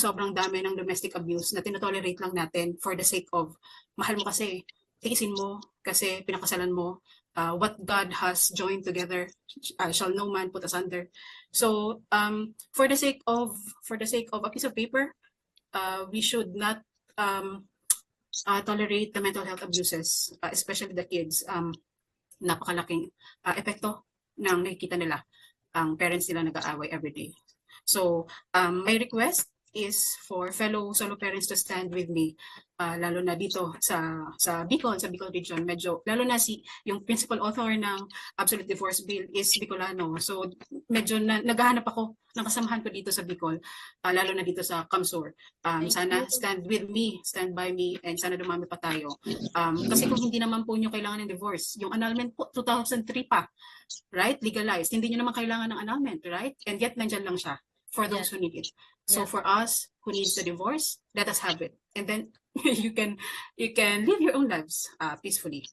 sobrang dami ng domestic abuse na tinotolerate lang natin for the sake of, mahal mo kasi, tiisin mo kasi pinakasalan mo, what God has joined together, shall no man put asunder. So, for the sake of a piece of paper, we should not tolerate the mental health abuses, especially the kids. Napakalaking epekto ng nakikita nila ang parents nila nag-aaway everyday. So, my request is for fellow solo parents to stand with me, lalo na dito sa Bicol region, medyo, lalo na yung principal author ng Absolute Divorce Bill is Bicolano. So, medyo naghahanap ako ng kasamahan ko dito sa Bicol, lalo na dito sa Kamsur. Sana stand with me, stand by me, and sana dumami pa tayo. Kasi kung hindi naman po nyo kailangan ng divorce, yung annulment po, 2003 pa, right? Legalized. Hindi nyo naman kailangan ng annulment, right? And yet, nandyan lang siya for those who need it. So for us who needs the divorce, let us have it. And then you can live your own lives peacefully.